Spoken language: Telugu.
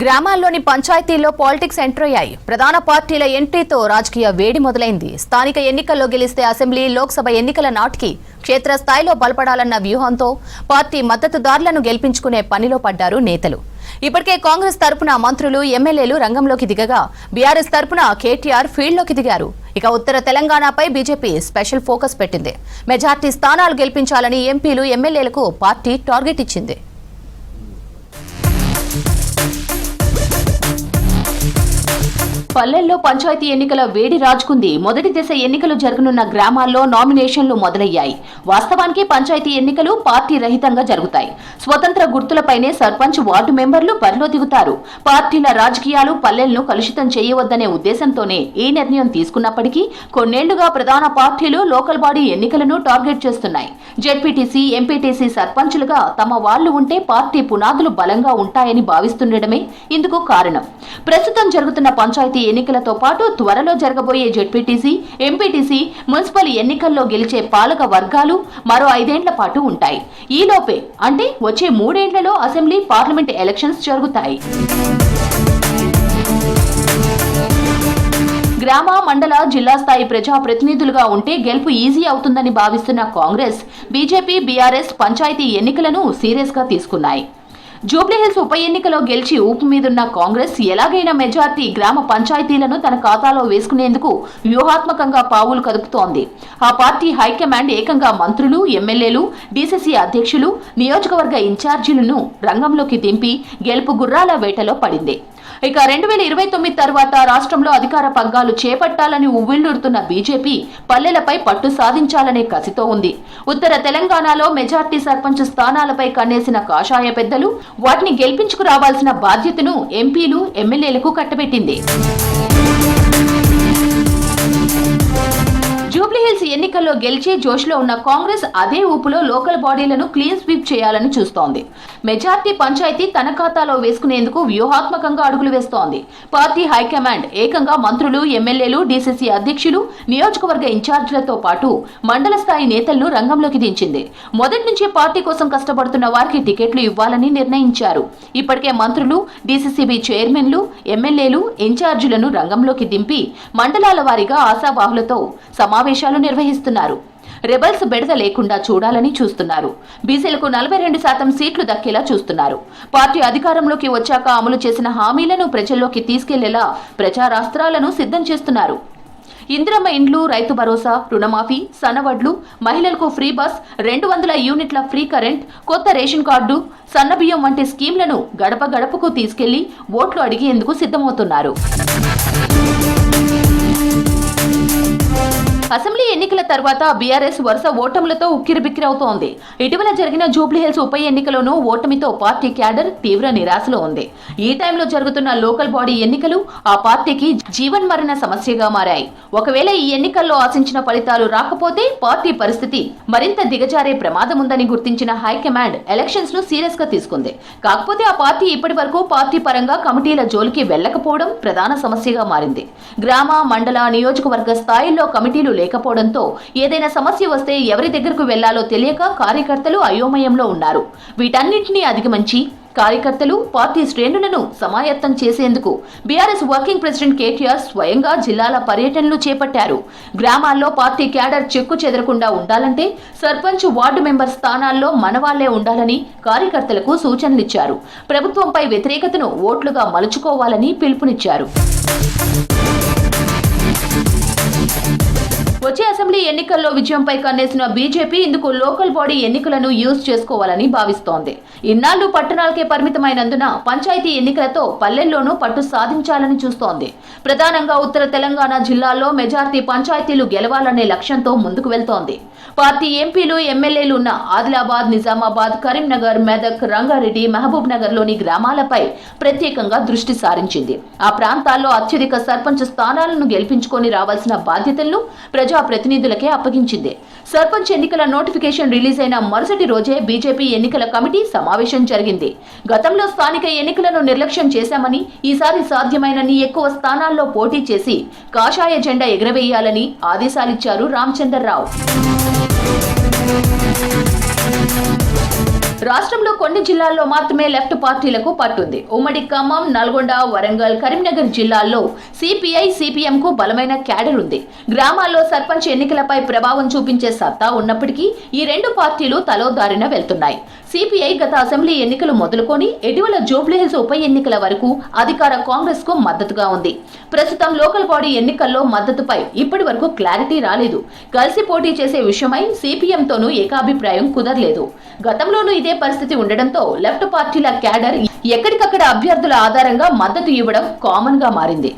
గ్రామాల్లోని పంచాయతీల్లో పాలిటిక్స్ ఎంటర్ అయ్యాయి. ప్రధాన పార్టీల ఎంట్రీతో రాజకీయ వేడి మొదలైంది. స్థానిక ఎన్నికల్లో గెలిస్తే అసెంబ్లీ, లోక్సభ ఎన్నికల నాటికి క్షేత్రస్థాయిలో బలపడాలన్న వ్యూహంతో పార్టీ మద్దతుదారులను గెలిపించుకునే పనిలో పడ్డారు నేతలు. ఇప్పటికే కాంగ్రెస్ తరపున మంత్రులు, ఎమ్మెల్యేలు రంగంలోకి దిగగా బీఆర్ఎస్ తరపున కేటీఆర్ ఫీల్డ్లోకి దిగారు. ఇక ఉత్తర తెలంగాణపై బీజేపీ స్పెషల్ ఫోకస్ పెట్టింది. మెజార్టీ స్థానాలు గెలిపించాలని ఎంపీలు, ఎమ్మెల్యేలకు పార్టీ టార్గెట్ ఇచ్చింది. పల్లెల్లో పంచాయతీ ఎన్నికల వేడి రాజుకుంది. మొదటి దశ ఎన్నికలు జరగనున్న గ్రామాల్లో నామినేషన్లు మొదలయ్యాయి. వాస్తవానికి పంచాయతీ ఎన్నికలు పార్టీ రహితంగా జరుగుతాయి. స్వతంత్ర గుర్తులపైనే సర్పంచ్, వార్డు మెంబర్లు బరిలో దిగుతారు. పార్టీల రాజకీయాలు పల్లెలను కలుషితం చేయవద్దనే ఉద్దేశంతోనే ఈ నిర్ణయం తీసుకున్నప్పటికీ కొన్నేళ్లుగా ప్రధాన పార్టీలు లోకల్ బాడీ ఎన్నికలను టార్గెట్ చేస్తున్నాయి. జెడ్పీటీసీ, ఎంపీటీసీ సర్పంచులుగా తమ వాళ్లు ఉంటే పార్టీ పునాదులు బలంగా ఉంటాయని భావిస్తుండటమే ఇందుకు కారణం. ప్రస్తుతం జరుగుతున్న పంచాయతీ ఎన్నికలతో పాటు త్వరలో జరగబోయే జెడ్పీటీసీ, ఎంపీటీసీ, మున్సిపల్ ఎన్నికల్లో గెలిచే పాలక వర్గాలు మరో 5 ఏళ్ల పాటు ఉంటాయి. ఈలోపే అంటే వచ్చే 3 ఏళ్లలో అసెంబ్లీ, పార్లమెంట్ ఎలక్షన్స్ జరుగుతాయి. గ్రామ, మండల, జిల్లా స్థాయి ప్రజా ప్రతినిధులుగా ఉంటే గెలుపు ఈజీ అవుతుందని భావిస్తున్న కాంగ్రెస్, బీజేపీ, బీఆర్ఎస్ పంచాయతీ ఎన్నికలను సీరియస్ గా తీసుకున్నాయి. జూబ్లీహిల్స్ ఉప ఎన్నికలో గెలిచి ఊపు మీదున్న కాంగ్రెస్ ఎలాగైనా మెజార్టీ గ్రామ పంచాయతీలను తన ఖాతాలో వేసుకునేందుకు వ్యూహాత్మకంగా పావులు కదుపుతోంది. ఆ పార్టీ హైకమాండ్ ఏకంగా మంత్రులు, ఎమ్మెల్యేలు, డీసీసీ అధ్యక్షులు, నియోజకవర్గ ఇన్ఛార్జీలను రంగంలోకి దింపి గెలుపు గుర్రాల వేటలో పడింది. ఇక 2029 తర్వాత రాష్ట్రంలో అధికార పగ్గాలు చేపట్టాలని ఉవ్విళ్లూరుతున్న బీజేపీ పల్లెలపై పట్టు సాధించాలనే కసితో ఉంది. ఉత్తర తెలంగాణలో మెజార్టీ సర్పంచ్ స్థానాలపై కన్నేసిన కాషాయ పెద్దలు వాటిని గెలిపించుకురావాల్సిన బాధ్యతను ఎంపీలు, ఎమ్మెల్యేలకు కట్టబెట్టింది. జూబ్లీహిల్స్ ఎన్నికల్లో గెలిచి జోష్లో ఉన్న కాంగ్రెస్ అదే ఊపులో లోకల్ బాడీలను క్లీన్ స్వీప్ చేయాలని చూస్తోంది. మెజార్టీ పంచాయతీ తన ఖాతాలో వేసుకునేందుకు వ్యూహాత్మకంగా అడుగులు వేస్తోంది. పార్టీ హైకమాండ్ ఏకంగా మంత్రులు, ఎమ్మెల్యేలు, డీసీసీ అధ్యక్షులు, నియోజకవర్గ ఇన్ఛార్జీలతో పాటు మండల స్థాయి నేతలను రంగంలోకి దించింది. మొదటి నుంచి పార్టీ కోసం కష్టపడుతున్న వారికి టికెట్లు ఇవ్వాలని నిర్ణయించారు. ఇప్పటికే మంత్రులు, డీసీసీబీ చైర్మన్లు, ఎమ్మెల్యేలు, ఇన్ఛార్జీలను రంగంలోకి దింపి మండలాల వారీగా ఆశావాహులతో సమావేశాలు నిర్వహిస్తున్నారు. రెబల్స్ బెడద లేకుండా చూడాలని చూస్తున్నారు. బీసీలకు 42% సీట్లు దక్కేలా చూస్తున్నారు. పార్టీ అధికారంలోకి వచ్చాక అమలు చేసిన హామీలను ప్రజల్లోకి తీసుకెళ్లేలా ప్రచారాస్త్రాలను సిద్ధం చేస్తున్నారు. ఇందిరమ్మ ఇండ్లు, రైతు భరోసా, రుణమాఫీ, సన్నవడ్లు, మహిళలకు ఫ్రీ బస్, 200 యూనిట్ల ఫ్రీ కరెంట్, కొత్త రేషన్ కార్డు, సన్నబియ్యం వంటి స్కీంలను గడప గడపకు తీసుకెళ్లి ఓట్లు అడిగేందుకు సిద్ధమవుతున్నారు. అసెంబ్లీ ఎన్నికల తర్వాత బీఆర్ఎస్ వరుస ఓటములతో ఉక్కిరిబిక్కిరవుతోంది. ఇటీవల జరిగిన జూబ్లీహిల్స్ ఉప ఎన్నికలోనూ ఓటమితో పార్టీ క్యాడర్ తీవ్ర నిరాశలో ఉంది. ఈ టైంలో జరుగుతున్న లోకల్ బాడీ ఎన్నికలు ఆ పార్టీకి జీవన్మరణ సమస్యగా మారాయి. ఒకవేళ ఈ ఎన్నికల్లో ఆశించిన ఫలితాలు రాకపోతే పార్టీ పరిస్థితి మరింత దిగజారే ప్రమాదం ఉందని గుర్తించిన హైకమాండ్ ఎలక్షన్స్ ను సీరియస్ గా తీసుకుంది. కాకపోతే ఆ పార్టీ ఇప్పటి వరకు పార్టీ పరంగా కమిటీల జోలికి వెళ్లకపోవడం ప్రధాన సమస్యగా మారింది. గ్రామ, మండల, నియోజకవర్గ స్థాయిల్లో కమిటీలు లేకపోవడంతో ఏదైనా సమస్య వస్తే ఎవరి దగ్గరకు వెళ్లాలో తెలియక కార్యకర్తలు అయోమయంలో ఉన్నారు. వీటన్నింటినీ అధిగమించి కార్యకర్తలు, పార్టీ శ్రేణులను సమాయత్తం చేసేందుకు బీఆర్ఎస్ వర్కింగ్ ప్రెసిడెంట్ కేటీఆర్ స్వయంగా జిల్లాల పర్యటనలు చేపట్టారు. గ్రామాల్లో పార్టీ క్యాడర్ చెక్కు చెదరకుండా ఉండాలంటే సర్పంచ్, వార్డు మెంబర్ స్థానాల్లో మనవాళ్లే ఉండాలని కార్యకర్తలకు సూచనలిచ్చారు. ప్రభుత్వంపై వ్యతిరేకతను ఓట్లుగా మలుచుకోవాలని పిలుపునిచ్చారు. వచ్చే అసెంబ్లీ ఎన్నికల్లో విజయంపై కన్నేసిన బీజేపీ ఇందుకు లోకల్ బాడీ ఎన్నికలను యూజ్ చేసుకోవాలని భావిస్తోంది. ఇన్నాళ్లు పట్టణాలకే పరిమితమైనందున పంచాయతీ ఎన్నికలతో పల్లెల్లోనూ పట్టు సాధించాలని చూస్తోంది. ప్రధానంగా ఉత్తర తెలంగాణ జిల్లాల్లో మెజార్టీ పంచాయతీలు గెలవాలనే లక్ష్యంతో ముందుకు వెళ్తోంది. పార్టీ ఎంపీలు, ఎమ్మెల్యేలు ఉన్న ఆదిలాబాద్, నిజామాబాద్, కరీంనగర్, మెదక్, రంగారెడ్డి, మహబూబ్ నగర్ లోని గ్రామాలపై ప్రత్యేకంగా దృష్టి సారించింది. ఆ ప్రాంతాల్లో అత్యధిక సర్పంచ్ స్థానాలను గెలిపించుకొని రావాల్సిన బాధ్యతలను ప్రజా ప్రతినిధులకే అప్పగించింది. సర్పంచ్ ఎన్నికల నోటిఫికేషన్ రిలీజ్ అయిన మరుసటి రోజే బీజేపీ ఎన్నికల కమిటీ సమావేశం జరిగింది. గతంలో స్థానిక ఎన్నికలను నిర్లక్ష్యం చేశామని, ఈసారి సాధ్యమైనన్ని ఎక్కువ స్థానాల్లో పోటీ చేసి కాషాయ జెండా ఎగరవేయాలని ఆదేశాలిచ్చారు రామచందర్రావు. రాష్ట్రంలో కొన్ని జిల్లాల్లో మాత్రమే లెఫ్ట్ పార్టీలకు పట్టుంది. ఉమ్మడి ఖమ్మం, నల్గొండ, వరంగల్, కరీంనగర్ జిల్లాల్లో సిపిఐ, సిపిఎంకు బలమైన క్యాడర్ ఉంది. గ్రామాల్లో సర్పంచ్ ఎన్నికలపై ప్రభావం చూపించే సత్తా ఉన్నప్పటికీ ఈ రెండు పార్టీలు తలోదారిన వెళ్తున్నాయి. సిపిఐ గత అసెంబ్లీ ఎన్నికలు మొదలుకొని ఇటీవల జూబ్లీహిల్స్ ఉప ఎన్నికల వరకు అధికార కాంగ్రెస్ కు మద్దతుగా ఉంది. ప్రస్తుతం లోకల్ బాడీ ఎన్నికల్లో మద్దతుపై ఇప్పటి వరకు క్లారిటీ రాలేదు. కలిసి పోటీ చేసే విషయమై సిపిఎంతోనూ ఏకాభిప్రాయం కుదరలేదు. గతంలోనూ ఇదే పరిస్థితి ఉండడంతో లెఫ్ట్ పార్టీల క్యాడర్ ఎక్కడికక్కడ అభ్యర్థుల ఆధారంగా మద్దతు ఇవ్వడం కామన్ గా మారింది.